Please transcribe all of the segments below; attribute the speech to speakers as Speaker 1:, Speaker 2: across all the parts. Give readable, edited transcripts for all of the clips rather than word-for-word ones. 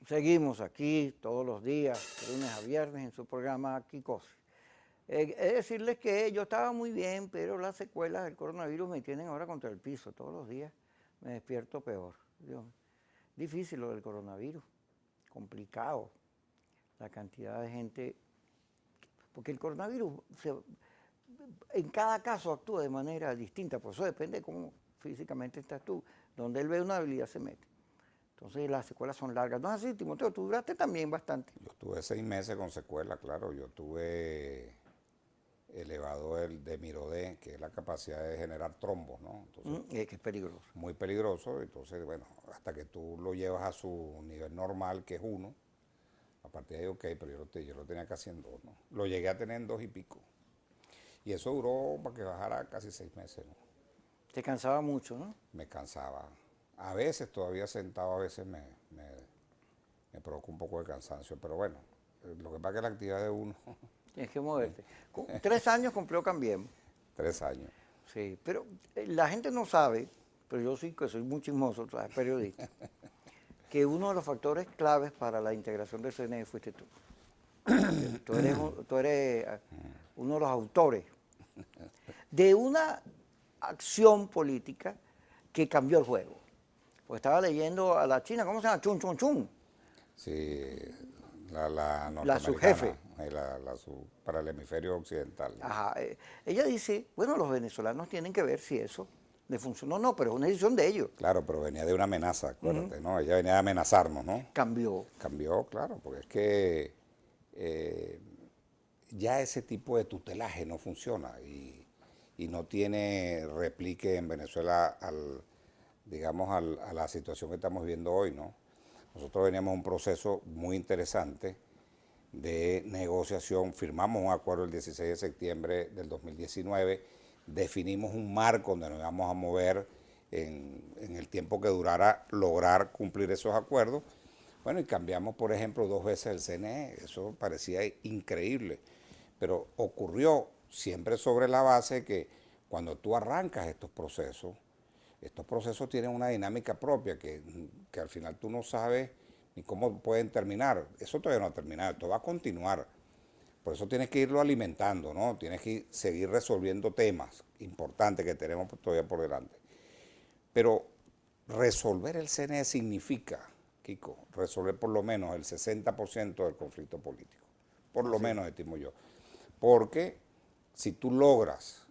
Speaker 1: Seguimos aquí todos los días, de lunes a viernes, en su programa Kikosi. Es decirles que yo estaba muy bien, pero las secuelas del coronavirus me tienen ahora contra el piso. Todos los días me despierto peor. Dios, difícil lo del coronavirus, complicado. La cantidad de gente, porque el coronavirus en cada caso actúa de manera distinta, por eso depende de cómo físicamente estás tú. Donde él ve una habilidad se mete. Entonces las secuelas son largas. ¿No es así, Timoteo? Tú duraste también bastante.
Speaker 2: Yo tuve 6 meses con secuela, claro. Yo tuve elevado el de Mirodé, que es la capacidad de generar trombos, ¿no? Entonces,
Speaker 1: Que es peligroso.
Speaker 2: muy peligroso. Entonces, bueno, hasta que tú lo llevas a su nivel normal, que es 1, a partir de ahí, ok, pero yo lo tenía casi en 2, ¿no? Lo llegué a tener en 2 y pico. Y eso duró para que bajara casi 6 meses, ¿no?
Speaker 1: Te cansaba mucho, ¿no?
Speaker 2: Me cansaba. A veces, todavía sentado, a veces me provoca un poco de cansancio, pero bueno, lo que pasa es que la actividad de uno,
Speaker 1: Tienes que moverte. 3 años cumplió Cambiemos.
Speaker 2: 3 años.
Speaker 1: Sí, pero la gente no sabe, pero yo sí que soy muy chismoso, ¿sabes? Periodista, que uno de los factores claves para la integración del CNE fuiste tú. Tú eres uno de los autores de una acción política que cambió el juego. Pues estaba leyendo a la China, ¿cómo se llama? Chun Chun Chun.
Speaker 2: Sí, la
Speaker 1: La subjefe.
Speaker 2: Para el hemisferio occidental.
Speaker 1: Ajá. Ella dice, bueno, los venezolanos tienen que ver si eso le funcionó o no, pero es una decisión de ellos.
Speaker 2: Claro, pero venía de una amenaza, acuérdate, ¿no? Ella venía de amenazarnos, ¿no?
Speaker 1: Cambió.
Speaker 2: Cambió, claro, porque es que ya ese tipo de tutelaje no funciona y no tiene replique en Venezuela digamos, a la situación que estamos viendo hoy, ¿no? Nosotros veníamos un proceso muy interesante de negociación, firmamos un acuerdo el 16 de septiembre del 2019, definimos un marco donde nos íbamos a mover en el tiempo que durara lograr cumplir esos acuerdos. Bueno, y cambiamos, por ejemplo, 2 veces el CNE, eso parecía increíble, pero ocurrió siempre sobre la base que cuando tú arrancas estos procesos tienen una dinámica propia que al final tú no sabes ni cómo pueden terminar. Eso todavía no ha terminado, esto va a continuar. Por eso tienes que irlo alimentando, ¿no? Tienes que seguir resolviendo temas importantes que tenemos todavía por delante. Pero resolver el CNE significa, Kiko, resolver por lo menos el 60% del conflicto político. Por lo menos, estimo yo. Porque si tú logras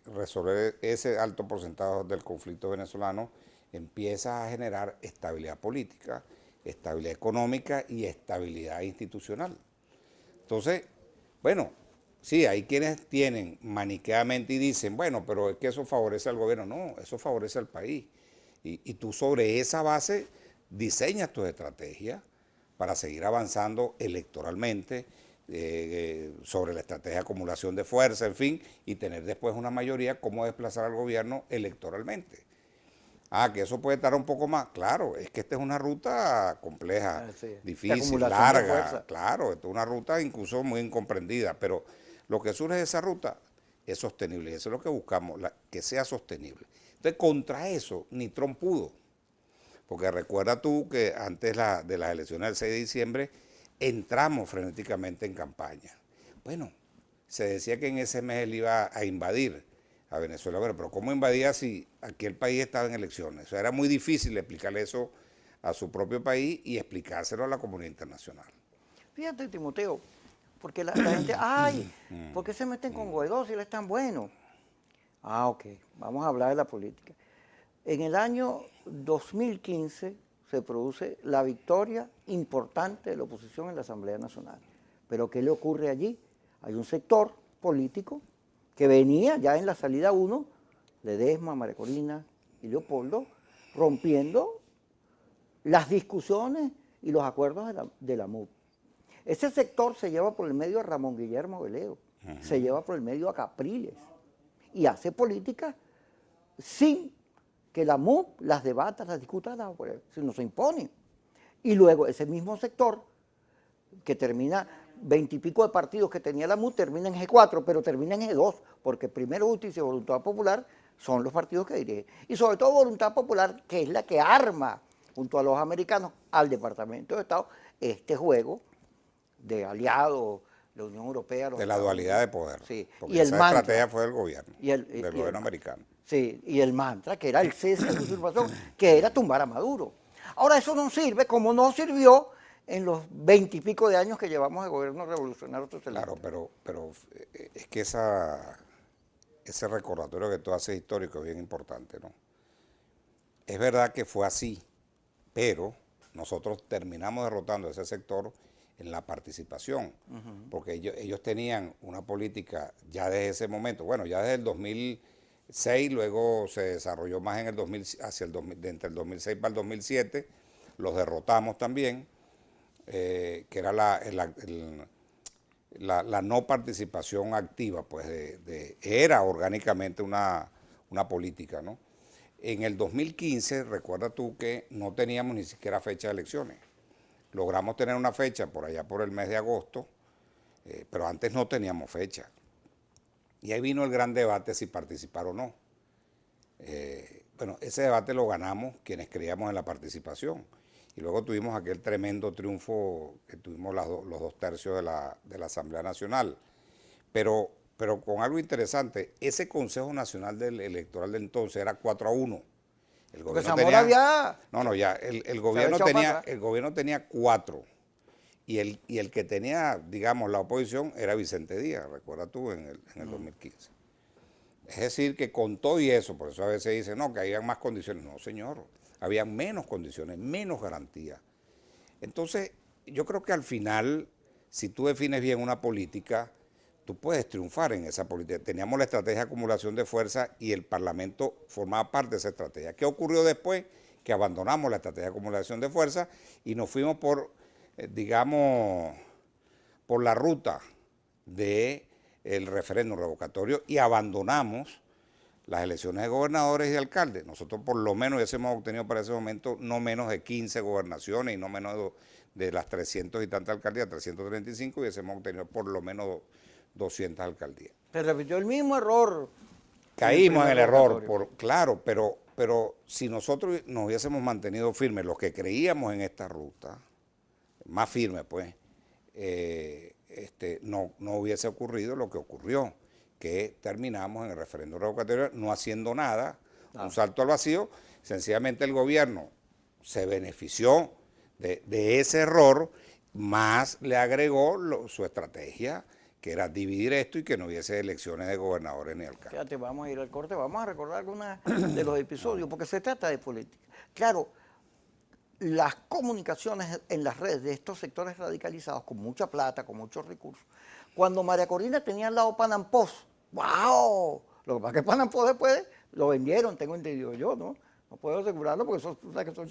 Speaker 2: resolver ese alto porcentaje del conflicto venezolano, empiezas a generar estabilidad política, estabilidad económica y estabilidad institucional. Entonces, bueno, sí, hay quienes tienen maniqueamente y dicen, bueno, pero es que eso favorece al gobierno. No, eso favorece al país. Y tú sobre esa base diseñas tus estrategias para seguir avanzando electoralmente, sobre la estrategia de acumulación de fuerza, en fin, y tener después una mayoría, cómo desplazar al gobierno electoralmente. Que eso puede tardar un poco más. Claro, es que esta es una ruta compleja, difícil, larga. Claro, esta es una ruta incluso muy incomprendida, pero lo que surge de esa ruta es sostenible. Y eso es lo que buscamos, que sea sostenible. Entonces, contra eso, ni Trump pudo. Porque recuerda tú que antes de las elecciones del 6 de diciembre, entramos frenéticamente en campaña. Bueno, se decía que en ese mes él iba a invadir a Venezuela, pero ¿cómo invadía si aquí el país estaba en elecciones? O sea, era muy difícil explicarle eso a su propio país y explicárselo a la comunidad internacional.
Speaker 1: Fíjate, Timoteo, porque la gente, ay, ¿por qué se meten con Guaidó si él es tan bueno? Ok, vamos a hablar de la política. En el año 2015 se produce la victoria importante de la oposición en la Asamblea Nacional. Pero ¿qué le ocurre allí? Hay un sector político que venía ya en la salida 1, Ledesma, María Corina y Leopoldo, rompiendo las discusiones y los acuerdos de la MUD. Ese sector se lleva por el medio a Ramón Guillermo Veleo, se lleva por el medio a Capriles y hace política sin que la MUD las debata, las discuta, sino se impone. Y luego ese mismo sector, que termina 20 y pico de partidos que tenía la MUD, termina en G4, pero termina en G2, porque Primero Justicia y Voluntad Popular son los partidos que dirigen. Y sobre todo Voluntad Popular, que es la que arma junto a los americanos, al Departamento de Estado, este juego de aliados, la Unión Europea.
Speaker 2: De la dualidad de poder.
Speaker 1: Sí.
Speaker 2: Porque
Speaker 1: Y el
Speaker 2: esa
Speaker 1: mantra,
Speaker 2: estrategia fue del gobierno, del gobierno americano.
Speaker 1: Sí, y el mantra, que era el cese de usurpación, que era tumbar a Maduro. Ahora, eso no sirve como no sirvió en los 20 y pico de años que llevamos de gobierno revolucionario socialista.
Speaker 2: Claro, pero es que ese recordatorio que tú haces histórico es bien importante, ¿no? Es verdad que fue así, pero nosotros terminamos derrotando a ese sector en la participación, porque ellos tenían una política ya desde ese momento, bueno, ya desde el 2006, luego se desarrolló más en el 2000, entre el 2006 para el 2007, los derrotamos también, que era la no participación activa, pues era orgánicamente una política, ¿no? En el 2015, recuerda tú que no teníamos ni siquiera fecha de elecciones. Logramos tener una fecha por allá por el mes de agosto, pero antes no teníamos fecha. Y ahí vino el gran debate si participar o no. Bueno, ese debate lo ganamos quienes creíamos en la participación. Y luego tuvimos aquel tremendo triunfo que tuvimos los 2/3 de la Asamblea Nacional. Pero con algo interesante, ese Consejo Nacional Electoral de entonces era 4-1. El
Speaker 1: Porque
Speaker 2: gobierno
Speaker 1: Zamora
Speaker 2: tenía,
Speaker 1: había...
Speaker 2: no, ya, el gobierno tenía 4. Y el que tenía, digamos, la oposición era Vicente Díaz, recuerda tú, en el 2015. Es decir, que con todo y eso, por eso a veces dicen, no, que habían más condiciones. No, señor, habían menos condiciones, menos garantías. Entonces, yo creo que al final, si tú defines bien una política, tú puedes triunfar en esa política. Teníamos la estrategia de acumulación de fuerza y el Parlamento formaba parte de esa estrategia. ¿Qué ocurrió después? Que abandonamos la estrategia de acumulación de fuerza y nos fuimos por, digamos, por la ruta del referéndum revocatorio y abandonamos las elecciones de gobernadores y de alcaldes. Nosotros por lo menos hubiésemos obtenido para ese momento no menos de 15 gobernaciones y no menos de las 300 y tantas alcaldías, 335, y hubiésemos obtenido por lo menos 200 alcaldías.
Speaker 1: Se repitió el mismo error.
Speaker 2: Caímos en el error, claro, pero si nosotros nos hubiésemos mantenido firmes, los que creíamos en esta ruta, más firmes pues, no hubiese ocurrido lo que ocurrió, que terminamos en el referéndum revocatorio no haciendo nada, un salto al vacío. Sencillamente el gobierno se benefició de ese error, más le agregó su estrategia, que era dividir esto y que no hubiese elecciones de gobernadores ni alcaldes.
Speaker 1: Fíjate, vamos a ir al corte, vamos a recordar algunos de los episodios, porque se trata de política. Claro, las comunicaciones en las redes de estos sectores radicalizados, con mucha plata, con muchos recursos, cuando María Corina tenía al lado Pan Am Post, ¡wow! Lo que pasa es que Pan Am Post después lo vendieron, tengo entendido yo, ¿no? No puedo asegurarlo porque son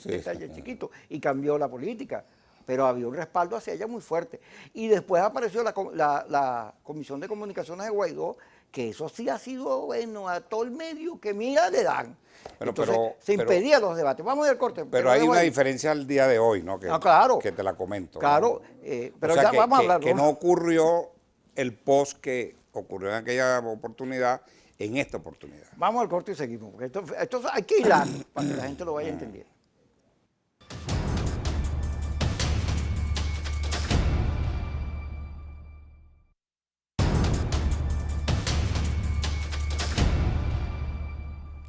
Speaker 1: detalles chiquitos, y cambió la política. Pero había un respaldo hacia ella muy fuerte. Y después apareció la Comisión de Comunicaciones de Guaidó, que eso sí ha sido, bueno, a todo el medio que mira le dan. Entonces, se impedían los debates. Vamos al corte.
Speaker 2: Pero hay una diferencia al día de hoy, ¿no?
Speaker 1: Claro.
Speaker 2: Que te la comento.
Speaker 1: Claro,
Speaker 2: ¿no?
Speaker 1: pero
Speaker 2: o sea,
Speaker 1: ya vamos a hablar.
Speaker 2: Que no ocurrió el post que ocurrió en aquella oportunidad, en esta oportunidad.
Speaker 1: Vamos al corte y seguimos, porque esto hay que hilar para que la gente lo vaya entendiendo.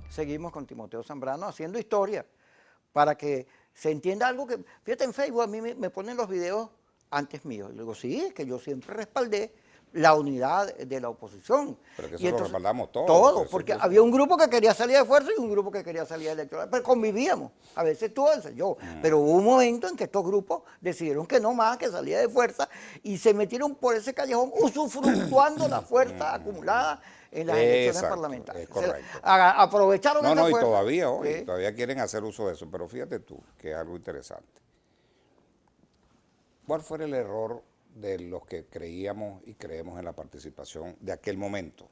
Speaker 1: Seguimos con Timoteo Zambrano haciendo historia para que se entienda algo que, fíjate, en Facebook a mí me ponen los videos antes míos. Y digo, sí, es que yo siempre respaldé la unidad de la oposición.
Speaker 2: Pero que eso lo respaldamos todos.
Speaker 1: Todos, porque había un grupo que quería salir de fuerza y un grupo que quería salir electoral. Pero convivíamos, a veces tú, a veces yo. Pero hubo un momento en que estos grupos decidieron que no más, que salía de fuerza y se metieron por ese callejón usufructuando la fuerza acumulada en las elecciones parlamentarias.
Speaker 2: Es correcto.
Speaker 1: Aprovecharon esa fuerza.
Speaker 2: Y todavía hoy, todavía quieren hacer uso de eso. Pero fíjate tú, que es algo interesante. ¿Cuál fue el error de los que creíamos y creemos en la participación de aquel momento?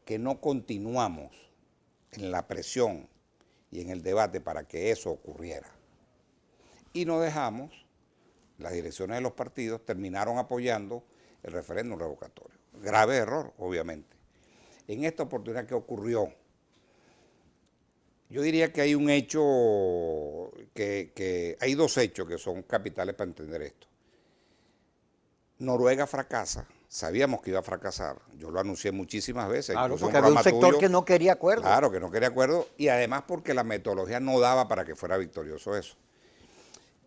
Speaker 2: Que no continuamos en la presión y en el debate para que eso ocurriera. Y no dejamos, las direcciones de los partidos terminaron apoyando el referéndum revocatorio. Grave error, obviamente. En esta oportunidad, ¿qué ocurrió? Yo diría que hay un hecho, que hay dos hechos que son capitales para entender esto. Noruega fracasa, sabíamos que iba a fracasar, yo lo anuncié muchísimas veces,
Speaker 1: Claro,
Speaker 2: incluso en un
Speaker 1: porque había un
Speaker 2: programa
Speaker 1: sector
Speaker 2: tuyo,
Speaker 1: que no quería acuerdo.
Speaker 2: claro, que no quería acuerdo, y además porque la metodología no daba para que fuera victorioso eso.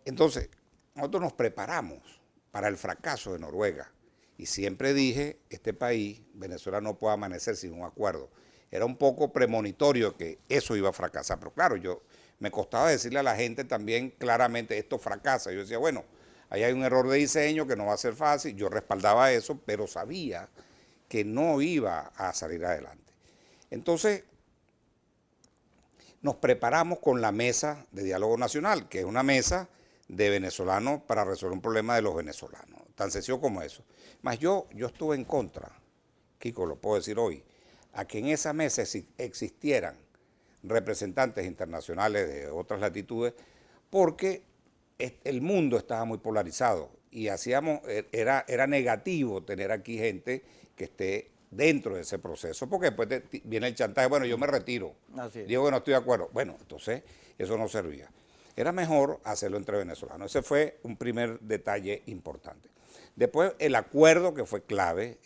Speaker 2: Entonces, nosotros nos preparamos para el fracaso de Noruega, y siempre dije, este país, Venezuela no puede amanecer sin un acuerdo. Era un poco premonitorio que eso iba a fracasar, pero claro, me costaba decirle a la gente también claramente, esto fracasa. Yo decía, bueno, ahí hay un error de diseño que no va a ser fácil, yo respaldaba eso, pero sabía que no iba a salir adelante. Entonces, nos preparamos con la mesa de diálogo nacional, que es una mesa de venezolanos para resolver un problema de los venezolanos, tan sencillo como eso. Mas yo estuve en contra, Kiko, lo puedo decir hoy, a que en esa mesa existieran representantes internacionales de otras latitudes, porque el mundo estaba muy polarizado y era negativo tener aquí gente que esté dentro de ese proceso, porque después viene el chantaje, bueno, yo me retiro, digo que no estoy de acuerdo, bueno, entonces eso no servía. Era mejor hacerlo entre venezolanos. Ese fue un primer detalle importante. Después el acuerdo, que fue clave,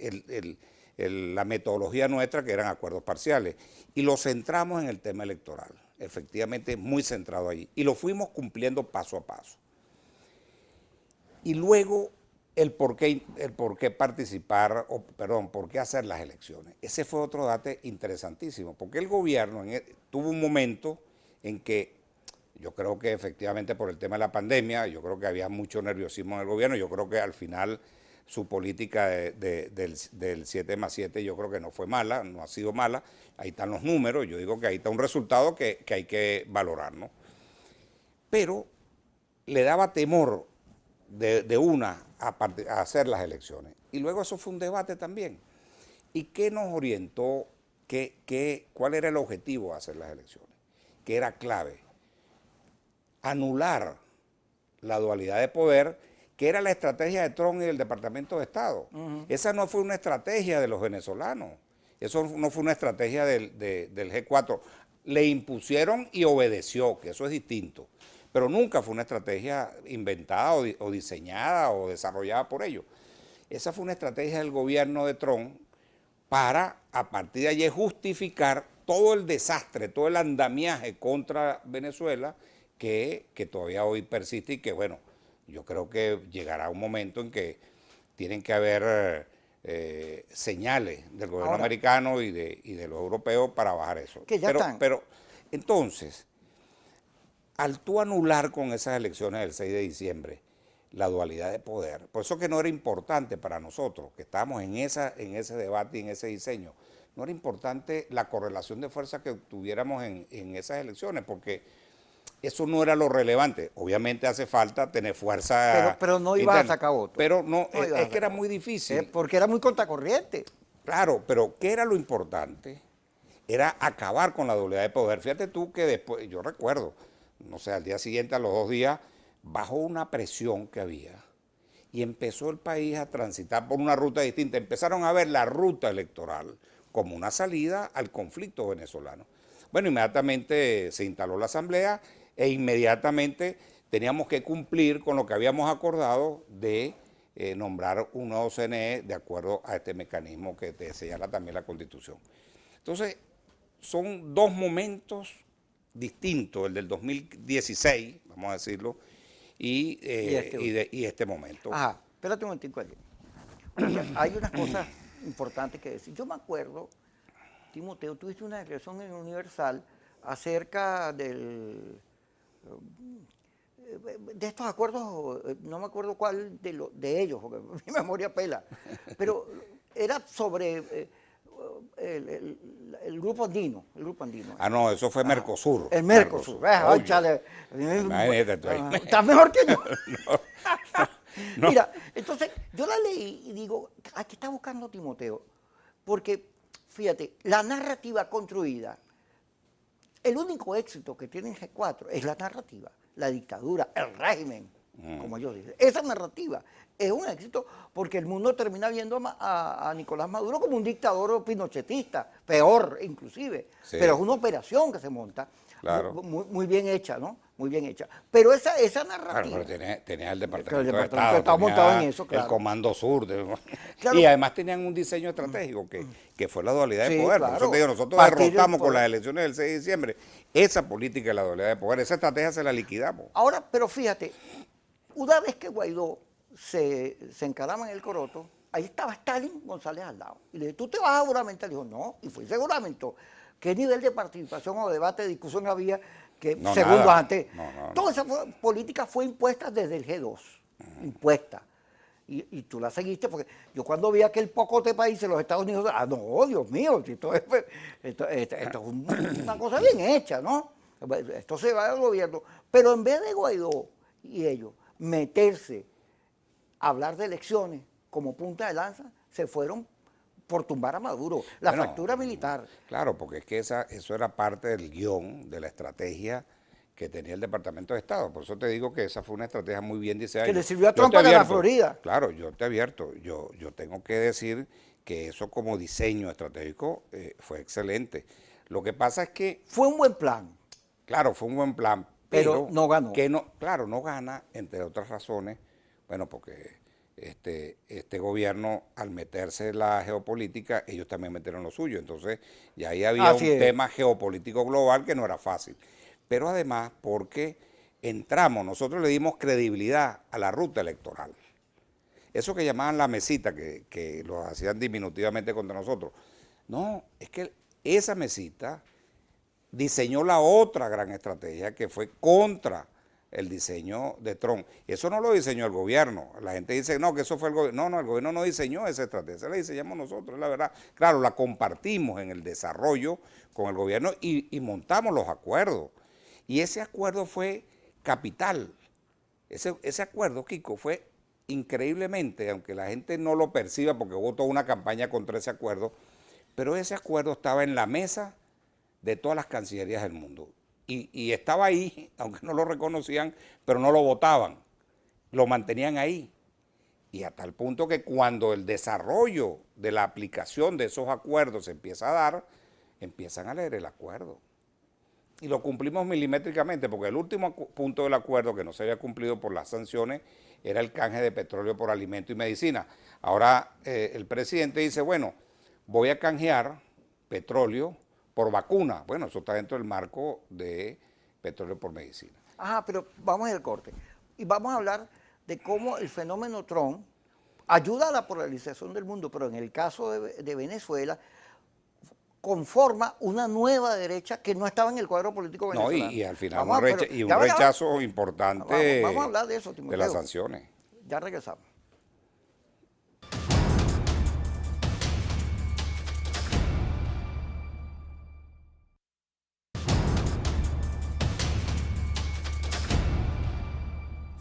Speaker 2: la metodología nuestra, que eran acuerdos parciales, y lo centramos en el tema electoral, efectivamente muy centrado allí, y lo fuimos cumpliendo paso a paso. Y luego el por qué participar, por qué hacer las elecciones. Ese fue otro dato interesantísimo, porque el gobierno tuvo un momento en que, yo creo que efectivamente por el tema de la pandemia, yo creo que había mucho nerviosismo en el gobierno, yo creo que al final su política del 7+7 yo creo que no fue mala, no ha sido mala, ahí están los números, yo digo que ahí está un resultado que hay que valorar, ¿no? Pero le daba temor a hacer las elecciones. Y luego eso fue un debate también. ¿Y qué nos orientó? ¿Cuál era el objetivo de hacer las elecciones? Que era clave. Anular la dualidad de poder, que era la estrategia de Trump y del Departamento de Estado. Esa no fue una estrategia de los venezolanos. Eso no fue una estrategia del G4. Le impusieron y obedeció, que eso es distinto. Pero nunca fue una estrategia inventada o diseñada o desarrollada por ellos. Esa fue una estrategia del gobierno de Trump para, a partir de allí, justificar todo el desastre, todo el andamiaje contra Venezuela que todavía hoy persiste y que, bueno, yo creo que llegará un momento en que tienen que haber señales del gobierno americano y de los europeos para bajar eso.
Speaker 1: Que ya están.
Speaker 2: Pero entonces, al tú anular con esas elecciones del 6 de diciembre la dualidad de poder, por eso que no era importante para nosotros, que estábamos en ese debate y en ese diseño, no era importante la correlación de fuerzas que tuviéramos en esas elecciones, porque eso no era lo relevante. Obviamente hace falta tener fuerza.
Speaker 1: Pero no iba a sacar votos.
Speaker 2: Pero no es que era muy difícil.
Speaker 1: Porque era muy contracorriente.
Speaker 2: Claro, pero ¿qué era lo importante? Era acabar con la dualidad de poder. Fíjate tú que después, yo recuerdo, no sé, al día siguiente, a los 2 días, bajó una presión que había y empezó el país a transitar por una ruta distinta. Empezaron a ver la ruta electoral como una salida al conflicto venezolano. Bueno, inmediatamente se instaló la asamblea e inmediatamente teníamos que cumplir con lo que habíamos acordado de nombrar un nuevo CNE de acuerdo a este mecanismo que te señala también la Constitución. Entonces, son dos momentos distintos, el del 2016, vamos a decirlo, y este momento.
Speaker 1: Ajá, espérate un momentico allí. Oye, hay unas cosas importantes que decir. Yo me acuerdo, Timoteo, tuviste una declaración en Universal acerca de estos acuerdos, no me acuerdo cuál de ellos, porque mi memoria pela, pero era sobre el grupo andino.
Speaker 2: Ah, no, eso fue Mercosur.
Speaker 1: El Mercosur.
Speaker 2: Imagínate tú ahí.
Speaker 1: Estás mejor que yo.
Speaker 2: No.
Speaker 1: Mira, entonces yo la leí y digo, aquí está buscando Timoteo, porque fíjate, la narrativa construida, el único éxito que tiene G4 es la narrativa, la dictadura, el régimen. como ellos dicen. Esa narrativa es un éxito porque el mundo termina viendo a Nicolás Maduro como un dictador pinochetista, peor inclusive,
Speaker 2: Sí,
Speaker 1: pero es una operación que se monta,
Speaker 2: claro.
Speaker 1: muy bien hecha, ¿no? Muy bien hecha. Pero esa
Speaker 2: Claro,
Speaker 1: narrativa,
Speaker 2: pero tenía el
Speaker 1: que el
Speaker 2: Departamento de
Speaker 1: Departamento de
Speaker 2: Estado,
Speaker 1: Estado montado en
Speaker 2: tenía
Speaker 1: eso,
Speaker 2: el
Speaker 1: claro.
Speaker 2: Comando Sur,
Speaker 1: Claro.
Speaker 2: y además tenían un diseño estratégico que fue la dualidad de
Speaker 1: Sí,
Speaker 2: poder. Por eso te
Speaker 1: claro.
Speaker 2: digo, nosotros
Speaker 1: Partir del
Speaker 2: derrotamos con
Speaker 1: poder.
Speaker 2: las elecciones del 6 de diciembre esa política de la dualidad de poder, esa estrategia se la liquidamos.
Speaker 1: Ahora, pero fíjate, una vez que Guaidó se encarama en el coroto, ahí estaba Stalin González al lado. Y le dije, ¿tú te vas a juramentar? Dijo, no, y fue y se juramentó. ¿Qué nivel de participación o debate, discusión había que
Speaker 2: No,
Speaker 1: segundos
Speaker 2: nada.
Speaker 1: antes?
Speaker 2: No.
Speaker 1: Toda esa política fue impuesta desde el G2, impuesta. Y tú la seguiste porque yo cuando vi aquel pocote país en los Estados Unidos, no, Dios mío, esto es una cosa bien hecha, ¿no? Esto se va al gobierno. Pero en vez de Guaidó y ellos meterse a hablar de elecciones como punta de lanza, se fueron por tumbar a Maduro. La
Speaker 2: Bueno,
Speaker 1: fractura militar.
Speaker 2: claro, porque es que eso era parte del guión, de la estrategia que tenía el Departamento de Estado. Por eso te digo que esa fue una estrategia muy bien diseñada.
Speaker 1: Que le sirvió a
Speaker 2: Yo
Speaker 1: Trump
Speaker 2: te
Speaker 1: para ganar
Speaker 2: advierto,
Speaker 1: Florida.
Speaker 2: claro, yo te advierto, yo tengo que decir que eso como diseño estratégico fue excelente. Lo que pasa es que,
Speaker 1: Fue un buen plan,
Speaker 2: claro, fue un buen plan,
Speaker 1: pero no ganó.
Speaker 2: que no, claro, no gana, entre otras razones, bueno, porque este gobierno, al meterse en la geopolítica, ellos también metieron lo suyo. Entonces, ya ahí había
Speaker 1: Así
Speaker 2: un
Speaker 1: es.
Speaker 2: tema geopolítico global que no era fácil. Pero además, porque nosotros le dimos credibilidad a la ruta electoral. Eso que llamaban la mesita, que lo hacían diminutivamente contra nosotros. No, es que esa mesita diseñó la otra gran estrategia que fue contra el diseño de Trump. Eso no lo diseñó el gobierno. La gente dice, no, que eso fue el gobierno. No, el gobierno no diseñó esa estrategia, la diseñamos nosotros, es la verdad. Claro, la compartimos en el desarrollo con el gobierno y montamos los acuerdos. Y ese acuerdo fue capital. Ese acuerdo, Kiko, fue increíblemente, aunque la gente no lo perciba porque hubo toda una campaña contra ese acuerdo, pero ese acuerdo estaba en la mesa de todas las cancillerías del mundo. Y estaba ahí, aunque no lo reconocían, pero no lo votaban, lo mantenían ahí. Y a tal punto que cuando el desarrollo de la aplicación de esos acuerdos se empieza a dar, empiezan a leer el acuerdo. Y lo cumplimos milimétricamente, porque el último punto del acuerdo que no se había cumplido por las sanciones era el canje de petróleo por alimento y medicina. Ahora el presidente dice, bueno, voy a canjear petróleo por vacuna. Bueno, eso está dentro del marco de petróleo por medicina.
Speaker 1: Ajá, pero vamos al corte. Y vamos a hablar de cómo el fenómeno Trump ayuda a la polarización del mundo, pero en el caso de Venezuela conforma una nueva derecha que no estaba en el cuadro político
Speaker 2: No,
Speaker 1: venezolano.
Speaker 2: y al final
Speaker 1: Vamos
Speaker 2: un rechazo importante
Speaker 1: vamos a hablar de eso,
Speaker 2: de
Speaker 1: Timoteo.
Speaker 2: las sanciones.
Speaker 1: Ya regresamos.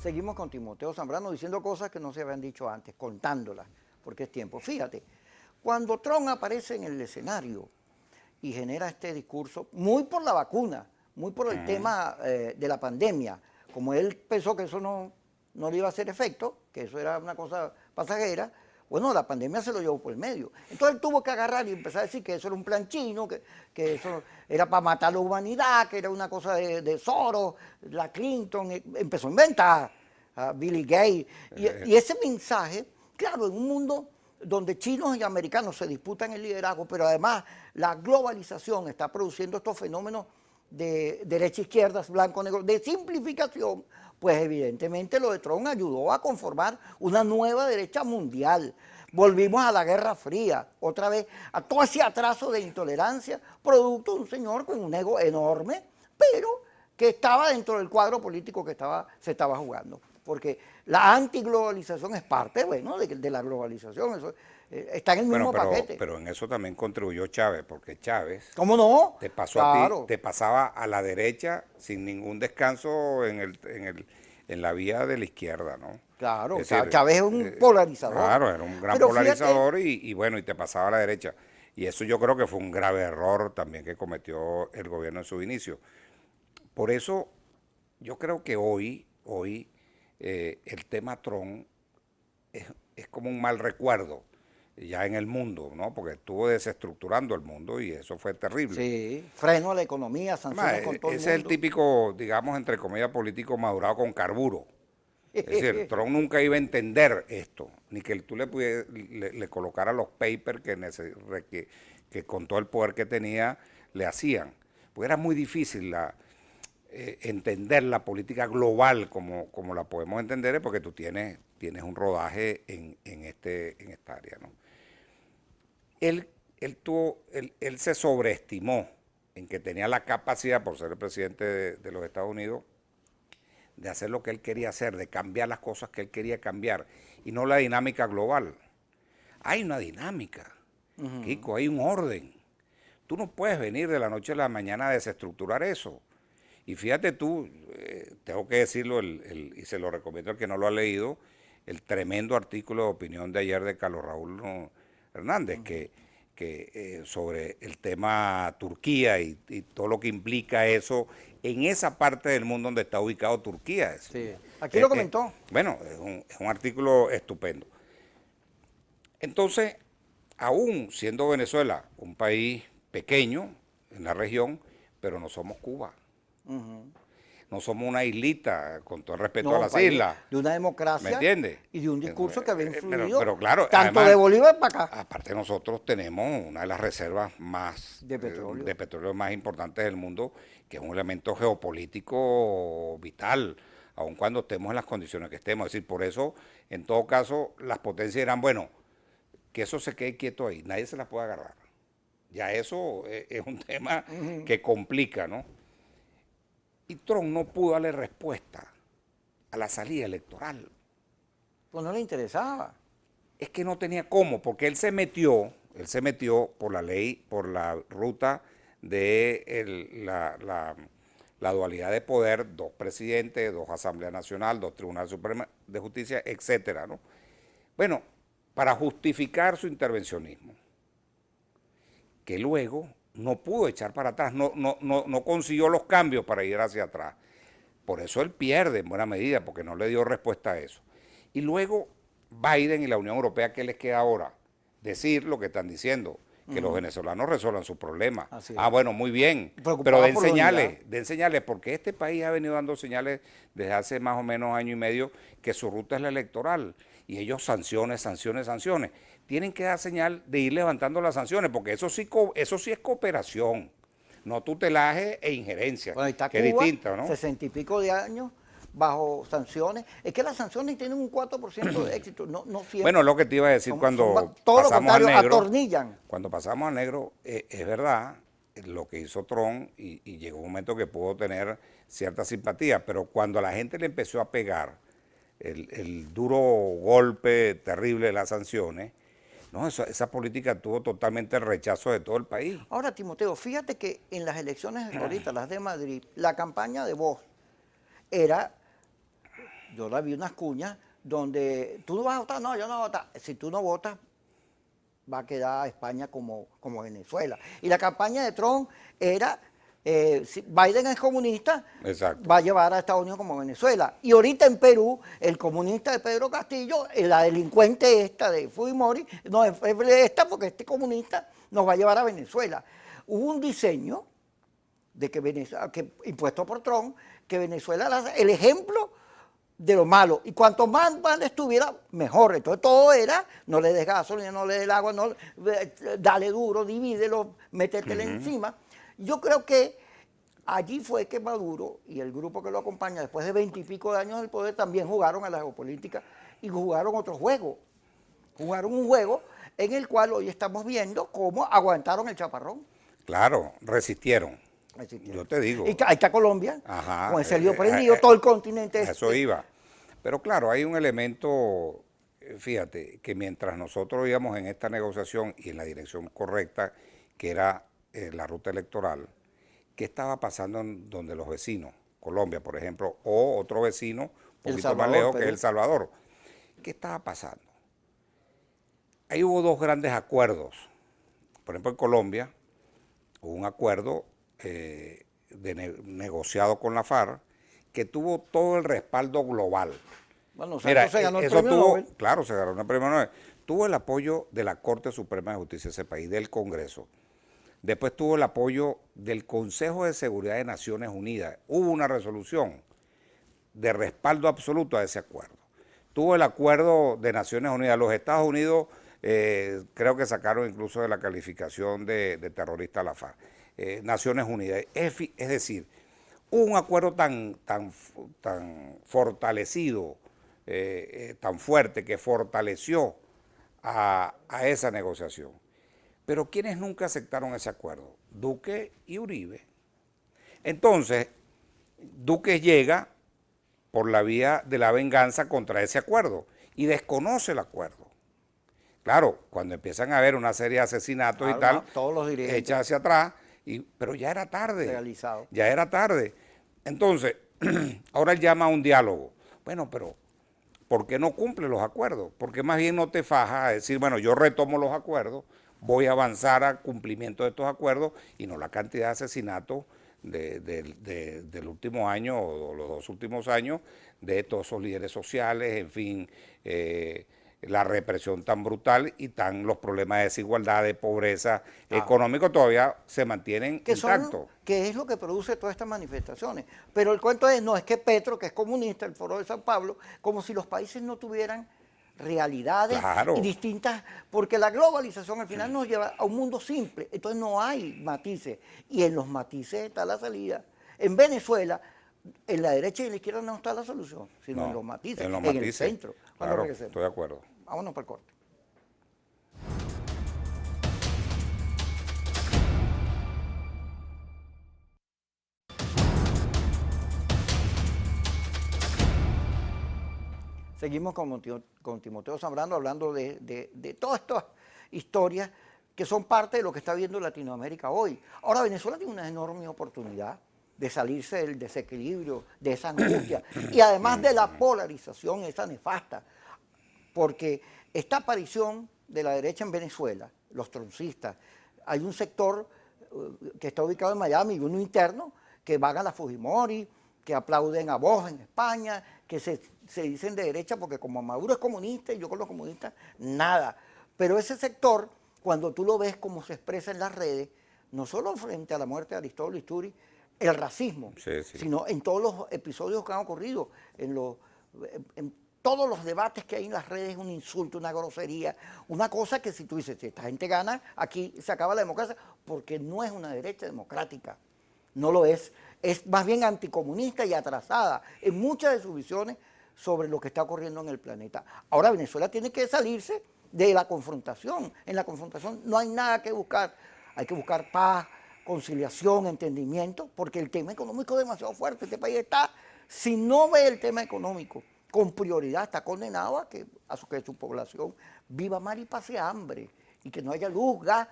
Speaker 1: Seguimos con Timoteo Zambrano diciendo cosas que no se habían dicho antes, contándolas, porque es tiempo. Fíjate, cuando Trump aparece en el escenario y genera este discurso, muy por la vacuna, muy por el tema de la pandemia, como él pensó que eso no le iba a hacer efecto, que eso era una cosa pasajera, bueno, la pandemia se lo llevó por el medio. Entonces él tuvo que agarrar y empezar a decir que eso era un plan chino, que eso era para matar a la humanidad, que era una cosa de Soros, la Clinton, empezó a inventar a Billy Gates. Y ese mensaje, claro, en un mundo donde chinos y americanos se disputan el liderazgo, pero además la globalización está produciendo estos fenómenos de derecha-izquierda, blanco-negro, de simplificación, pues evidentemente lo de Trump ayudó a conformar una nueva derecha mundial. Volvimos a la Guerra Fría, otra vez, a todo ese atraso de intolerancia, producto de un señor con un ego enorme, pero que estaba dentro del cuadro político que se estaba jugando. Porque la antiglobalización es parte, bueno, de la globalización, eso está en el mismo paquete.
Speaker 2: Pero en eso también contribuyó Chávez, porque Chávez
Speaker 1: ¿Cómo no?
Speaker 2: te pasó
Speaker 1: Claro.
Speaker 2: a ti, te pasaba a la derecha sin ningún descanso en la vía de la izquierda, ¿no?
Speaker 1: Claro,
Speaker 2: Es decir,
Speaker 1: Chávez es un polarizador.
Speaker 2: Claro, era un gran
Speaker 1: Pero
Speaker 2: polarizador y bueno, y te pasaba a la derecha. Y eso yo creo que fue un grave error también que cometió el gobierno en su inicio. Por eso yo creo que hoy el tema Trump es como un mal recuerdo ya en el mundo, ¿no? Porque estuvo desestructurando el mundo y eso fue terrible.
Speaker 1: Sí, freno a la economía,
Speaker 2: Además,
Speaker 1: sanciones con todo el
Speaker 2: ese es el
Speaker 1: mundo.
Speaker 2: típico, digamos, entre comillas, político madurado con carburo. Es decir, Trump nunca iba a entender esto, ni que tú le colocara los papers que con todo el poder que tenía le hacían. Porque era muy difícil entender la política global como la podemos entender, porque tú tienes un rodaje en esta área, ¿no? Él se sobreestimó en que tenía la capacidad, por ser el presidente de los Estados Unidos, de hacer lo que él quería hacer, de cambiar las cosas que él quería cambiar, y no la dinámica global. Hay una dinámica, Kiko, hay un orden. Tú no puedes venir de la noche a la mañana a desestructurar eso. Y fíjate tú, tengo que decirlo, y se lo recomiendo al que no lo ha leído, el tremendo artículo de opinión de ayer de Carlos Raúl Hernández, sobre el tema Turquía y todo lo que implica eso en esa parte del mundo donde está ubicado Turquía.
Speaker 1: Sí. Aquí lo comentó.
Speaker 2: Bueno, es un artículo estupendo. Entonces, aún siendo Venezuela un país pequeño en la región, pero no somos Cuba. No somos una islita, con todo el respeto a las islas.
Speaker 1: De una democracia.
Speaker 2: ¿Me entiendes?
Speaker 1: Y de un discurso que había influido
Speaker 2: pero claro,
Speaker 1: tanto
Speaker 2: además,
Speaker 1: de Bolívar para acá.
Speaker 2: Aparte nosotros tenemos una de las reservas más
Speaker 1: De petróleo
Speaker 2: más importantes del mundo, que es un elemento geopolítico vital, aun cuando estemos en las condiciones que estemos. Es decir, por eso, en todo caso, las potencias dirán, bueno, que eso se quede quieto ahí, nadie se las puede agarrar. Ya eso es un tema que complica, ¿no? Y Trump no pudo darle respuesta a la salida electoral.
Speaker 1: Pues no le interesaba.
Speaker 2: Es que no tenía cómo, porque él se metió por la ley, por la ruta de la dualidad de poder, 2 presidentes, 2 Asambleas Nacional, 2 Tribunales Supremos de Justicia, etcétera, ¿no? Bueno, para justificar su intervencionismo, que luego no pudo echar para atrás, no consiguió los cambios para ir hacia atrás. Por eso él pierde en buena medida, porque no le dio respuesta a eso. Y luego Biden y la Unión Europea, ¿qué les queda ahora? Decir lo que están diciendo, que los venezolanos resuelvan sus problemas. Bueno, muy bien, pero den señales, porque este país ha venido dando señales desde hace más o menos año y medio que su ruta es la electoral, y ellos sanciones. Tienen que dar señal de ir levantando las sanciones, porque eso sí es cooperación, no tutelaje e injerencia,
Speaker 1: Bueno, está
Speaker 2: que es
Speaker 1: Cuba,
Speaker 2: distinta, ¿no?
Speaker 1: 60 y pico de años bajo sanciones. Es que las sanciones tienen un 4% de éxito, no siempre.
Speaker 2: Bueno, lo que te iba a decir cuando
Speaker 1: todo
Speaker 2: pasamos al negro.
Speaker 1: Atornillan.
Speaker 2: Cuando pasamos al negro, es verdad lo que hizo Trump y llegó un momento que pudo tener cierta simpatía, pero cuando a la gente le empezó a pegar el duro golpe terrible de las sanciones, no, esa política tuvo totalmente el rechazo de todo el país.
Speaker 1: Ahora, Timoteo, fíjate que en las elecciones ahorita, las de Madrid, la campaña de Vox era, yo la vi unas cuñas, donde tú no vas a votar, no, yo no voy a votar. Si tú no votas, va a quedar España como Venezuela. Y la campaña de Trump era, si Biden es comunista,
Speaker 2: exacto,
Speaker 1: va a llevar a Estados Unidos como Venezuela. Y ahorita en Perú, el comunista de Pedro Castillo, la delincuente esta de Fujimori, no es esta porque este comunista nos va a llevar a Venezuela. Hubo un diseño de que Venezuela, impuesto por Trump, que Venezuela era el ejemplo de lo malo. Y cuanto más mal estuviera, mejor. Entonces todo era, no le des gasolina, no le des el agua, dale duro, divídelo, métetele encima. Yo creo que allí fue que Maduro y el grupo que lo acompaña, después de 20 y pico de años del poder, también jugaron a la geopolítica y jugaron otro juego. Jugaron un juego en el cual hoy estamos viendo cómo aguantaron el chaparrón.
Speaker 2: Claro, resistieron. Yo te digo.
Speaker 1: Y ahí está Colombia,
Speaker 2: Ajá,
Speaker 1: con ese lío prendido, todo el continente.
Speaker 2: Eso iba. Pero claro, hay un elemento, fíjate, que mientras nosotros íbamos en esta negociación y en la dirección correcta, que era la ruta electoral, ¿qué estaba pasando en donde los vecinos? Colombia, por ejemplo, o otro vecino, un poquito más lejos, que es El Salvador. ¿Qué estaba pasando? Ahí hubo 2 grandes acuerdos. Por ejemplo, en Colombia hubo un acuerdo negociado con la FARC que tuvo todo el respaldo global.
Speaker 1: Bueno,
Speaker 2: Mira,
Speaker 1: Santos se ganó el
Speaker 2: eso
Speaker 1: premio
Speaker 2: tuvo,
Speaker 1: Nobel.
Speaker 2: claro, se ganó el premio Nobel. Tuvo el apoyo de la Corte Suprema de Justicia de ese país, del Congreso. Después tuvo el apoyo del Consejo de Seguridad de Naciones Unidas. Hubo una resolución de respaldo absoluto a ese acuerdo. Tuvo el acuerdo de Naciones Unidas. Los Estados Unidos creo que sacaron incluso de la calificación de terrorista a la FARC. Naciones Unidas. Es decir, hubo un acuerdo tan fortalecido, tan fuerte, que fortaleció a esa negociación. Pero ¿quiénes nunca aceptaron ese acuerdo? Duque y Uribe. Entonces, Duque llega por la vía de la venganza contra ese acuerdo y desconoce el acuerdo. Claro, cuando empiezan a haber una serie de asesinatos y tal,
Speaker 1: todos los dirigentes
Speaker 2: echa hacia atrás, pero ya era tarde.
Speaker 1: realizado.
Speaker 2: Ya era tarde. Entonces, ahora él llama a un diálogo. Bueno, pero ¿por qué no cumple los acuerdos? Porque más bien no te fajas a decir, bueno, yo retomo los acuerdos, voy a avanzar al cumplimiento de estos acuerdos y no la cantidad de asesinatos del último año o los 2 últimos años de todos esos líderes sociales, en fin, la represión tan brutal y los problemas de desigualdad, de pobreza económico todavía se mantienen intactos.
Speaker 1: Que es lo que produce todas estas manifestaciones. Pero el cuento no es que Petro, que es comunista, el Foro de San Pablo, como si los países no tuvieran realidades y distintas, porque la globalización al final nos lleva a un mundo simple, entonces no hay matices, y en los matices está la salida. En Venezuela, en la derecha y en la izquierda no está la solución, sino en los matices, en el centro.
Speaker 2: Claro, estoy de acuerdo.
Speaker 1: Vámonos para el corte. Seguimos con Timoteo Zambrano hablando de todas estas historias que son parte de lo que está viendo Latinoamérica hoy. Ahora Venezuela tiene una enorme oportunidad de salirse del desequilibrio, de esa angustia y además de la polarización esa nefasta, porque esta aparición de la derecha en Venezuela, los troncistas, hay un sector que está ubicado en Miami y uno interno que van a la Fujimori, que aplauden a Vox en España, que se dicen de derecha porque como Maduro es comunista y yo con los comunistas, nada. Pero ese sector, cuando tú lo ves como se expresa en las redes, no solo frente a la muerte de Aristóbulo Isturi, el racismo, sino en todos los episodios que han ocurrido, en todos los debates que hay en las redes, un insulto, una grosería, una cosa que si tú dices, si esta gente gana, aquí se acaba la democracia, porque no es una derecha democrática, no lo es más bien anticomunista y atrasada en muchas de sus visiones sobre lo que está ocurriendo en el planeta. Ahora Venezuela tiene que salirse de la confrontación, en la confrontación no hay nada que buscar, hay que buscar paz, conciliación, entendimiento, porque el tema económico es demasiado fuerte, este país está, si no ve el tema económico con prioridad, está condenado a que su población viva mal y pase hambre, y que no haya luz, gas,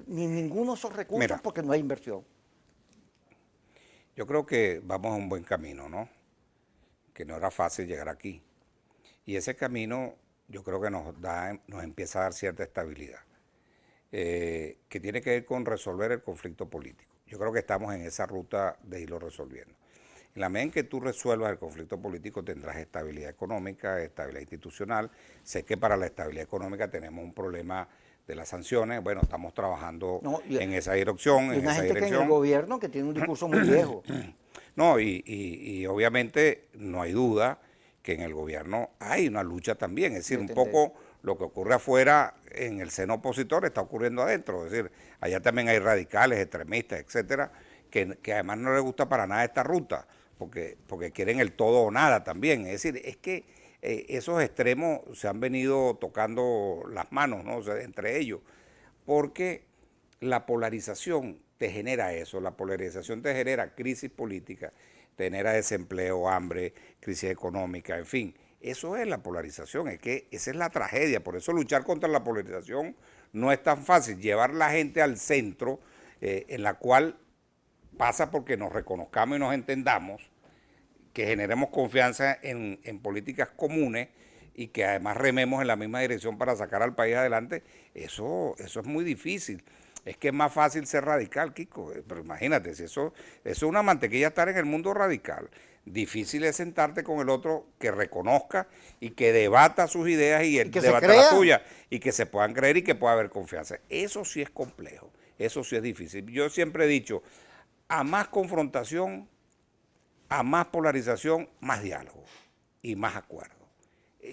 Speaker 1: ni ninguno de esos recursos porque no hay inversión.
Speaker 2: Yo creo que vamos a un buen camino, ¿no? Que no era fácil llegar aquí. Y ese camino yo creo que nos empieza a dar cierta estabilidad, que tiene que ver con resolver el conflicto político. Yo creo que estamos en esa ruta de irlo resolviendo. En la medida en que tú resuelvas el conflicto político tendrás estabilidad económica, estabilidad institucional. Sé que para la estabilidad económica tenemos un problema de las sanciones. Bueno, estamos trabajando en esa dirección.
Speaker 1: Y una gente que en el gobierno que tiene un discurso muy viejo.
Speaker 2: No, y obviamente no hay duda que en el gobierno hay una lucha también. Es decir, un poco lo que ocurre afuera en el seno opositor está ocurriendo adentro. Es decir, allá también hay radicales, extremistas, etcétera, que además no les gusta para nada esta ruta, porque quieren el todo o nada también. Es decir, es que esos extremos se han venido tocando las manos, ¿no? O sea, entre ellos, porque la polarización te genera eso, la polarización te genera crisis política, te genera desempleo, hambre, crisis económica, en fin. Eso es la polarización, es que esa es la tragedia, por eso luchar contra la polarización no es tan fácil, llevar la gente al centro en la cual pasa porque nos reconozcamos y nos entendamos, que generemos confianza en políticas comunes y que además rememos en la misma dirección para sacar al país adelante, eso es muy difícil. Es que es más fácil ser radical, Kiko. Pero imagínate, si eso es una mantequilla estar en el mundo radical. Difícil es sentarte con el otro que reconozca y que debata sus ideas y él
Speaker 1: que se
Speaker 2: debata las
Speaker 1: crea.
Speaker 2: tuyas y que se puedan creer y que pueda haber confianza. Eso sí es complejo, eso sí es difícil. Yo siempre he dicho, a más confrontación, a más polarización, más diálogo y más acuerdo.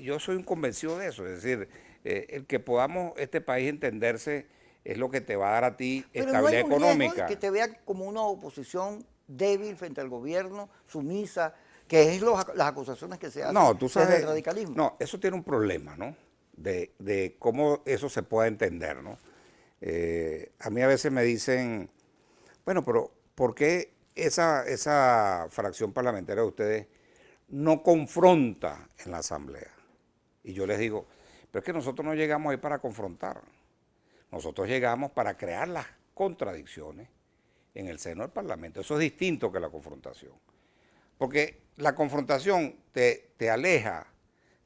Speaker 2: Yo soy un convencido de eso, es decir, el que podamos este país entenderse es lo que te va a dar a ti
Speaker 1: Pero no hay
Speaker 2: estabilidad
Speaker 1: un riesgo
Speaker 2: económica.
Speaker 1: de que te vean como una oposición débil frente al gobierno, sumisa, que es las acusaciones que se hacen
Speaker 2: No, tú sabes,
Speaker 1: desde el radicalismo.
Speaker 2: no, eso tiene un problema, ¿no? De cómo eso se puede entender, ¿no? A mí a veces me dicen, bueno, pero ¿por qué esa fracción parlamentaria de ustedes no confronta en la Asamblea? Y yo les digo, pero es que nosotros no llegamos ahí para confrontar. Nosotros llegamos para crear las contradicciones en el seno del Parlamento. Eso es distinto que la confrontación. Porque la confrontación te aleja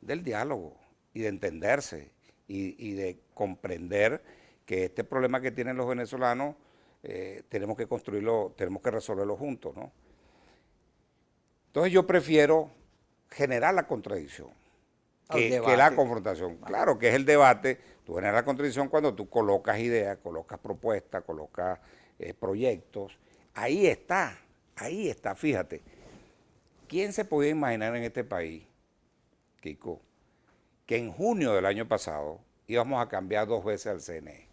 Speaker 2: del diálogo y de entenderse y de comprender que este problema que tienen los venezolanos tenemos que construirlo, tenemos que resolverlo juntos, ¿no? Entonces yo prefiero generar la contradicción que la confrontación. Claro que es el debate, tú generas la contradicción cuando tú colocas ideas, colocas propuestas, colocas proyectos. Ahí está, fíjate. ¿Quién se podía imaginar en este país, Kiko, que en junio del año pasado íbamos a cambiar 2 veces al CNE?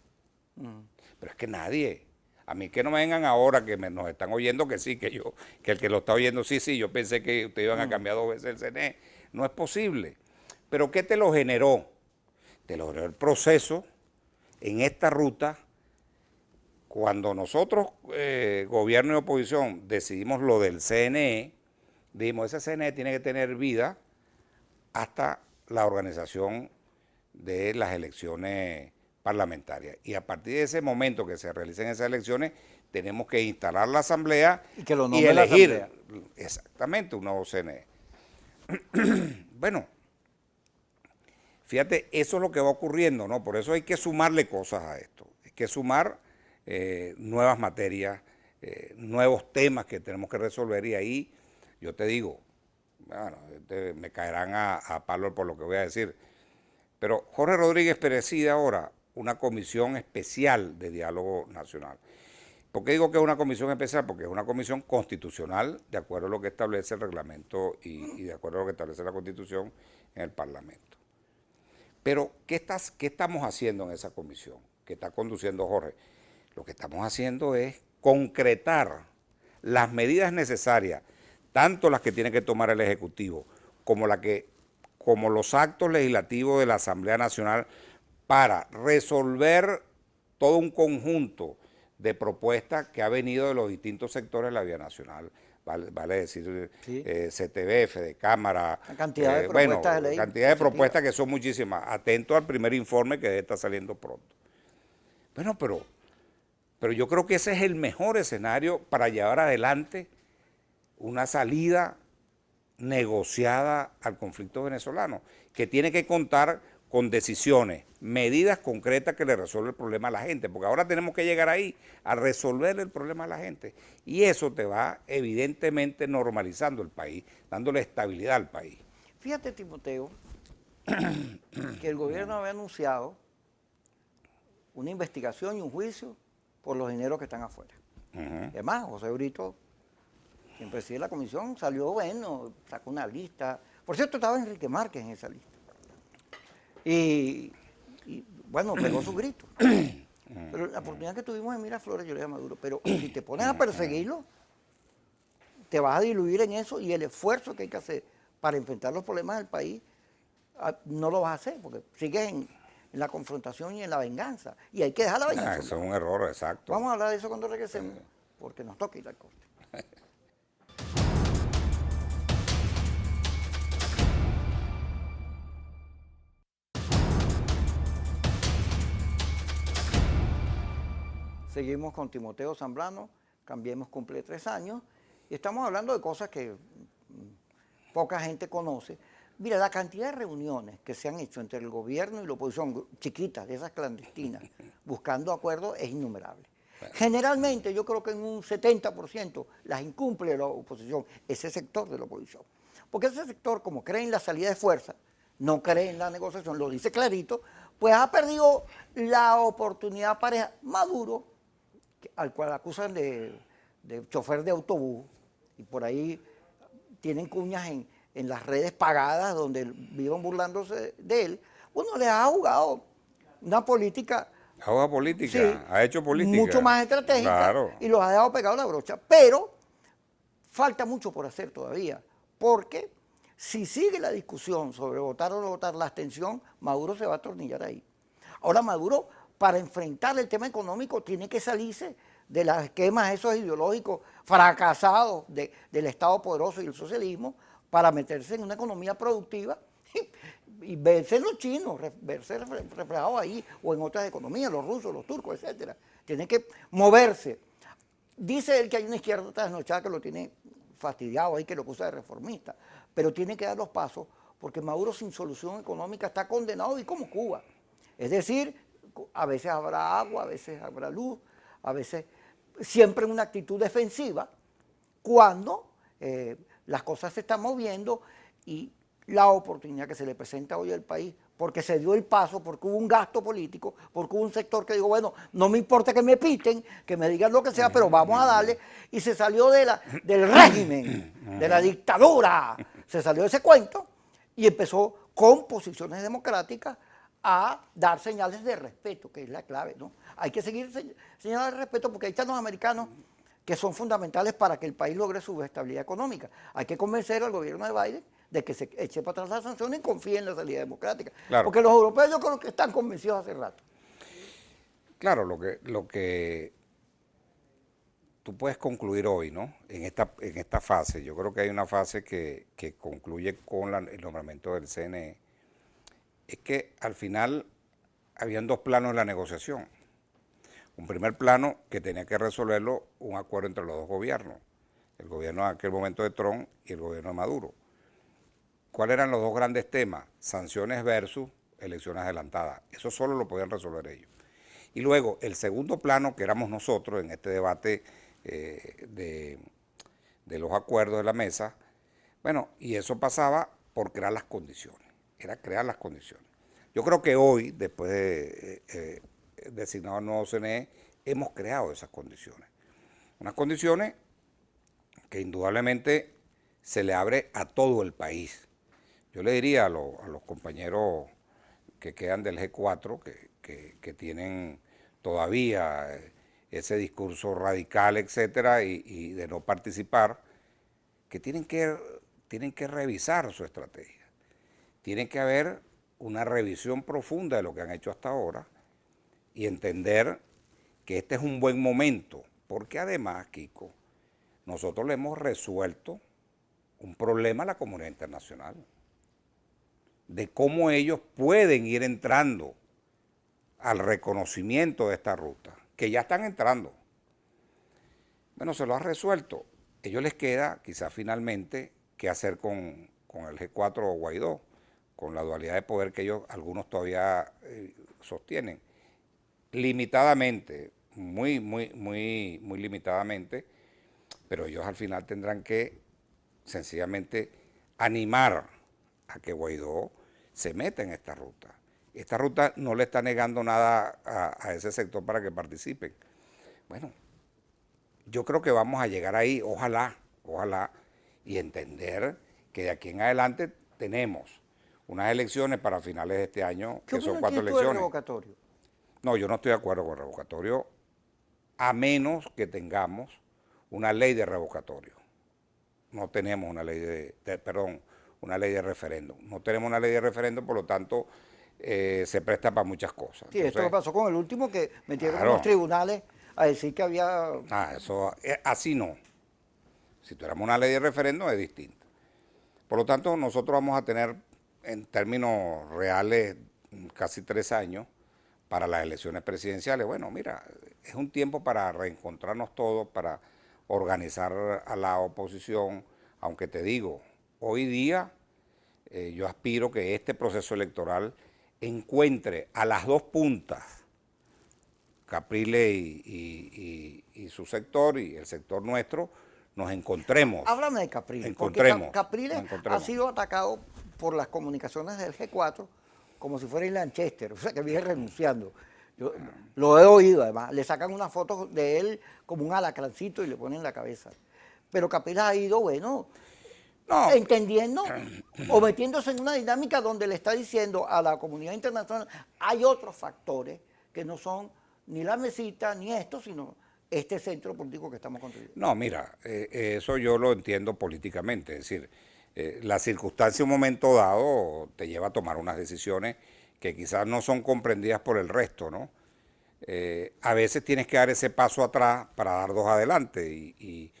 Speaker 2: Pero es que nadie. A mí que no me vengan ahora que nos están oyendo que sí, que el que lo está oyendo sí, yo pensé que ustedes iban a cambiar 2 veces el CNE. No es posible. ¿Pero qué te lo generó? Te lo generó el proceso en esta ruta. Cuando nosotros, gobierno y oposición, decidimos lo del CNE, dijimos, ese CNE tiene que tener vida hasta la organización de las elecciones parlamentarias. Y a partir de ese momento que se realicen esas elecciones, tenemos que instalar la asamblea y elegir exactamente un nuevo CNE. Bueno, fíjate, eso es lo que va ocurriendo, ¿no? Por eso hay que sumarle cosas a esto. Hay que sumar nuevas materias, nuevos temas que tenemos que resolver y ahí yo te digo, bueno, me caerán a palo por lo que voy a decir, pero Jorge Rodríguez preside ahora una comisión especial de diálogo nacional. ¿Por qué digo que es una comisión especial? Porque es una comisión constitucional, de acuerdo a lo que establece el reglamento y de acuerdo a lo que establece la Constitución en el Parlamento. Pero, ¿qué estamos haciendo en esa comisión que está conduciendo Jorge? Lo que estamos haciendo es concretar las medidas necesarias, tanto las que tiene que tomar el Ejecutivo, como los actos legislativos de la Asamblea Nacional, para resolver todo un conjunto de propuestas que ha venido de los distintos sectores de la vía nacional, vale decir, sí. CTBF, de Cámara,
Speaker 1: cantidad de propuestas de ley.
Speaker 2: Cantidad de propuestas que son muchísimas. Atento al primer informe que debe estar saliendo pronto. Bueno, pero yo creo que ese es el mejor escenario para llevar adelante una salida negociada al conflicto venezolano, que tiene que contar con decisiones, medidas concretas que le resuelvan el problema a la gente, porque ahora tenemos que llegar ahí a resolver el problema a la gente, y eso te va evidentemente normalizando el país, dándole estabilidad al país.
Speaker 1: Fíjate, Timoteo, que el gobierno había anunciado una investigación y un juicio por los dineros que están afuera. Además, José Brito, quien preside la comisión, salió bueno, sacó una lista. Por cierto, estaba Enrique Márquez en esa lista. Y bueno, pegó su grito. Pero la oportunidad que tuvimos en Miraflores, yo le dije a Maduro, pero si te pones a perseguirlo, te vas a diluir en eso y el esfuerzo que hay que hacer para enfrentar los problemas del país, no lo vas a hacer, porque sigues en la confrontación y en la venganza. Y hay que dejar la venganza.
Speaker 2: Eso es un error, exacto.
Speaker 1: Vamos a hablar de eso cuando regresemos, porque nos toca ir al corte. Seguimos con Timoteo Zambrano, Cambiemos cumple 3 años, y estamos hablando de cosas que poca gente conoce. Mira, la cantidad de reuniones que se han hecho entre el gobierno y la oposición, chiquitas, de esas clandestinas, buscando acuerdos, es innumerable. Generalmente yo creo que en un 70% las incumple la oposición, ese sector de la oposición. Porque ese sector, como cree en la salida de fuerza, no cree en la negociación, lo dice clarito, pues ha perdido la oportunidad pareja. Maduro, al cual acusan de chofer de autobús, y por ahí tienen cuñas en las redes pagadas donde vivan burlándose de él, uno le ha jugado una política,
Speaker 2: Haga
Speaker 1: sí,
Speaker 2: política, ha hecho
Speaker 1: mucho
Speaker 2: política.
Speaker 1: más estratégica
Speaker 2: Claro.
Speaker 1: y los ha dejado pegado la brocha. Pero falta mucho por hacer todavía, porque si sigue la discusión sobre votar o no votar, la abstención, Maduro se va a atornillar ahí. Ahora Maduro, para enfrentar el tema económico, tiene que salirse de los esquemas esos ideológicos fracasados del Estado poderoso y el socialismo para meterse en una economía productiva y verse en los chinos, verse reflejado ahí o en otras economías, los rusos, los turcos, etcétera. Tiene que moverse. Dice él que hay una izquierda trasnochada que lo tiene fastidiado ahí, que lo acusa de reformista, pero tiene que dar los pasos porque Maduro sin solución económica está condenado y como Cuba. Es decir, a veces habrá agua, a veces habrá luz, a veces siempre en una actitud defensiva cuando las cosas se están moviendo y la oportunidad que se le presenta hoy al país, porque se dio el paso, porque hubo un gasto político, porque hubo un sector que dijo, bueno, no me importa que me piten, que me digan lo que sea, pero vamos a darle, y se salió del régimen, de la dictadura, se salió de ese cuento y empezó con posiciones democráticas a dar señales de respeto, que es la clave, ¿no? Hay que seguir señales de respeto porque ahí están los americanos que son fundamentales para que el país logre su estabilidad económica. Hay que convencer al gobierno de Biden de que se eche para atrás las sanciones y confíe en la salida democrática.
Speaker 2: Claro.
Speaker 1: Porque los europeos yo creo que están convencidos hace rato.
Speaker 2: Claro, lo que tú puedes concluir hoy, ¿no? En esta fase, yo creo que hay una fase que concluye con el nombramiento del CNE, es que al final habían dos planos en la negociación. Un primer plano que tenía que resolverlo un acuerdo entre los dos gobiernos, el gobierno en aquel momento de Trump y el gobierno de Maduro. ¿Cuáles eran los dos grandes temas? Sanciones versus elecciones adelantadas. Eso solo lo podían resolver ellos. Y luego, el segundo plano, que éramos nosotros en este debate de los acuerdos de la mesa, bueno, y eso pasaba por crear las condiciones, era crear las condiciones. Yo creo que hoy, después de designado el nuevo CNE, hemos creado esas condiciones. Unas condiciones que indudablemente se le abre a todo el país. Yo le diría a los compañeros que quedan del G4, que tienen todavía ese discurso radical, etcétera, y de no participar, que tienen que revisar su estrategia. Tiene que haber una revisión profunda de lo que han hecho hasta ahora y entender que este es un buen momento, porque además, Kiko, nosotros le hemos resuelto un problema a la comunidad internacional, de cómo ellos pueden ir entrando al reconocimiento de esta ruta, que ya están entrando. Bueno, se lo ha resuelto. A ellos les queda quizás finalmente qué hacer con el G4 o Guaidó, con la dualidad de poder que ellos, algunos todavía sostienen. Limitadamente, muy limitadamente, pero ellos al final tendrán que sencillamente animar a que Guaidó se meta en esta ruta. Esta ruta no le está negando nada a ese sector para que participen. Bueno, yo creo que vamos a llegar ahí, ojalá, y entender que de aquí en adelante tenemos unas elecciones para finales de este año, que son 4 elecciones.
Speaker 1: Revocatorio?
Speaker 2: No, yo no estoy de acuerdo con el revocatorio, a menos que tengamos una ley de revocatorio. No tenemos una ley una ley de referéndum. No tenemos una ley de referéndum, por lo tanto, se presta para muchas cosas.
Speaker 1: Sí, esto lo pasó con el último que metieron
Speaker 2: claro,
Speaker 1: en los tribunales a decir que había...
Speaker 2: eso, así no. Si tuviéramos una ley de referéndum es distinta. Por lo tanto, nosotros vamos a tener, en términos reales, casi 3 años para las elecciones presidenciales. Bueno, mira, es un tiempo para reencontrarnos todos, para organizar a la oposición, aunque te digo, hoy día yo aspiro que este proceso electoral encuentre a las dos puntas, Capriles y su sector y el sector nuestro, nos encontremos.
Speaker 1: Háblame de Capriles, porque Capriles ha sido atacado por las comunicaciones del G4 como si fuera el Lanchester, o sea, que viene renunciando. Yo lo he oído además, le sacan una foto de él como un alacrancito y le ponen en la cabeza. Pero Capriles ha ido, bueno, entendiendo o metiéndose en una dinámica donde le está diciendo a la comunidad internacional, hay otros factores que no son ni la mesita ni esto, sino este centro político que estamos construyendo.
Speaker 2: No, mira, eso yo lo entiendo políticamente, es decir, la circunstancia en un momento dado te lleva a tomar unas decisiones que quizás no son comprendidas por el resto, ¿no? A veces tienes que dar ese paso atrás para dar dos adelante y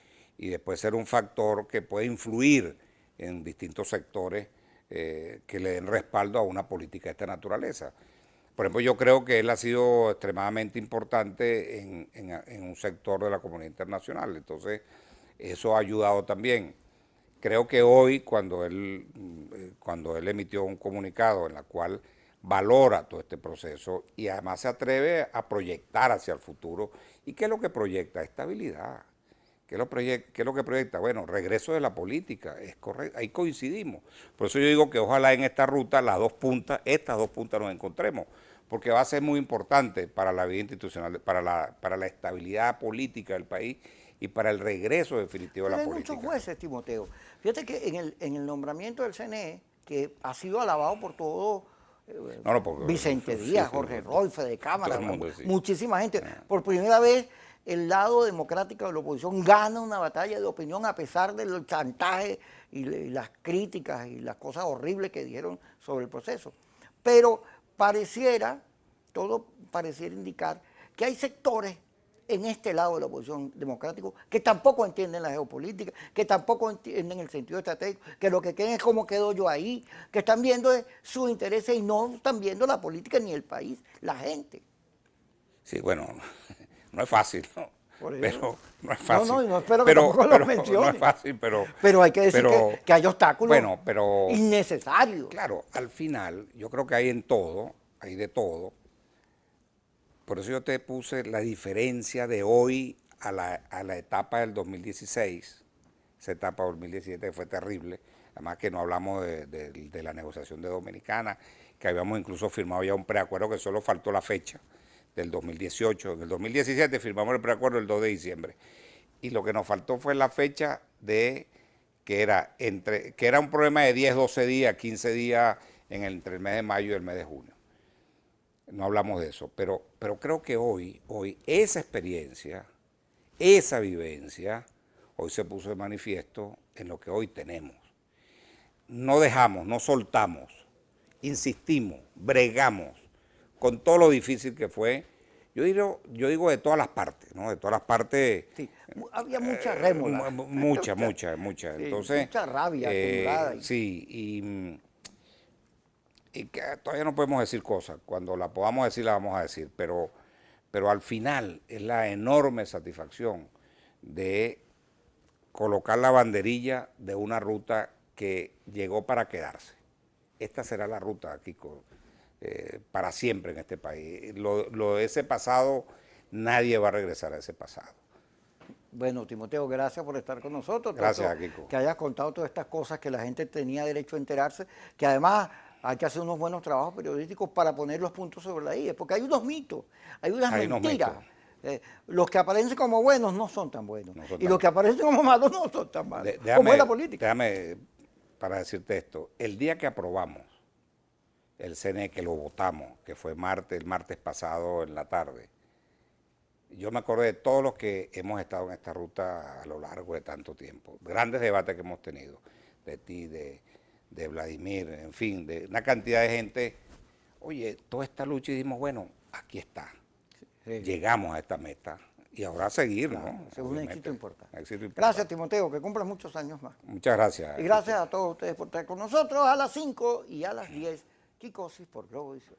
Speaker 2: después ser un factor que puede influir en distintos sectores que le den respaldo a una política de esta naturaleza. Por ejemplo, yo creo que él ha sido extremadamente importante en un sector de la comunidad internacional, entonces eso ha ayudado también. Creo que hoy, cuando él emitió un comunicado en la cual valora todo este proceso y además se atreve a proyectar hacia el futuro, ¿y qué es lo que proyecta? Estabilidad. ¿Qué es lo que proyecta? Bueno, regreso de la política, es correcto, ahí coincidimos. Por eso yo digo que ojalá en esta ruta estas dos puntas nos encontremos, porque va a ser muy importante para la vida institucional, para la estabilidad política del país y para el regreso definitivo de la política.
Speaker 1: Hay muchos jueces, Timoteo. Fíjate que en el nombramiento del CNE, que ha sido alabado por todo Vicente Díaz, Jorge Roy, Fede Cámara, muchísima gente. Por primera vez el lado democrático de la oposición gana una batalla de opinión a pesar del chantaje y las críticas y las cosas horribles que dijeron sobre el proceso. Pero todo pareciera indicar que hay sectores en este lado de la oposición democrática que tampoco entienden la geopolítica, que tampoco entienden el sentido estratégico, que lo que quieren es cómo quedo yo ahí, que están viendo sus intereses y no están viendo la política ni el país, la gente.
Speaker 2: Sí, bueno, no es fácil, ¿no? Pero no es fácil.
Speaker 1: No espero que tampoco lo mencione.
Speaker 2: No es fácil,
Speaker 1: pero hay que decir que hay obstáculos innecesarios.
Speaker 2: Claro, al final, yo creo que hay de todo. Por eso yo te puse la diferencia de hoy a la etapa del 2016, esa etapa del 2017 fue terrible, además que no hablamos de la negociación de Dominicana, que habíamos incluso firmado ya un preacuerdo que solo faltó la fecha del 2018, en el 2017 firmamos el preacuerdo el 2 de diciembre, y lo que nos faltó fue la fecha que era un problema de 10, 12 días, 15 días entre el mes de mayo y el mes de junio. No hablamos de eso, pero creo que hoy esa experiencia, esa vivencia, hoy se puso de manifiesto en lo que hoy tenemos. No dejamos, no soltamos, insistimos, bregamos con todo lo difícil que fue. Yo digo de todas las partes, ¿no? De todas las partes.
Speaker 1: Sí, había mucha rémora.
Speaker 2: Mucha.
Speaker 1: Sí,
Speaker 2: entonces,
Speaker 1: mucha rabia acumulada.
Speaker 2: Sí, y que todavía no podemos decir cosas, cuando la podamos decir la vamos a decir, pero al final es la enorme satisfacción de colocar la banderilla de una ruta que llegó para quedarse. Esta será la ruta, Kiko, para siempre en este país. Lo de ese pasado, nadie va a regresar a ese pasado.
Speaker 1: Bueno, Timoteo, gracias por estar con nosotros.
Speaker 2: Gracias, Kiko.
Speaker 1: Que hayas contado todas estas cosas que la gente tenía derecho a enterarse, que además hay que hacer unos buenos trabajos periodísticos para poner los puntos sobre la I, porque hay unos mitos, hay unas mentiras. Los que aparecen como buenos no son tan buenos, y los que aparecen como malos no son tan malos, como es la política.
Speaker 2: Déjame, para decirte esto, el día que aprobamos el CNE, que lo votamos, que fue el martes pasado en la tarde, yo me acordé de todos los que hemos estado en esta ruta a lo largo de tanto tiempo, grandes debates que hemos tenido, de ti, de Vladimir, en fin, de una cantidad de gente. Oye, toda esta lucha y dijimos, bueno, aquí está. Sí. Llegamos a esta meta y ahora a seguir, claro, ¿no?
Speaker 1: Es un éxito importante. Gracias, Timoteo, que cumplas muchos años más.
Speaker 2: Muchas gracias.
Speaker 1: Y gracias a todos ustedes por estar con nosotros a las 5 y a las 10. Kikosis por Globovisión.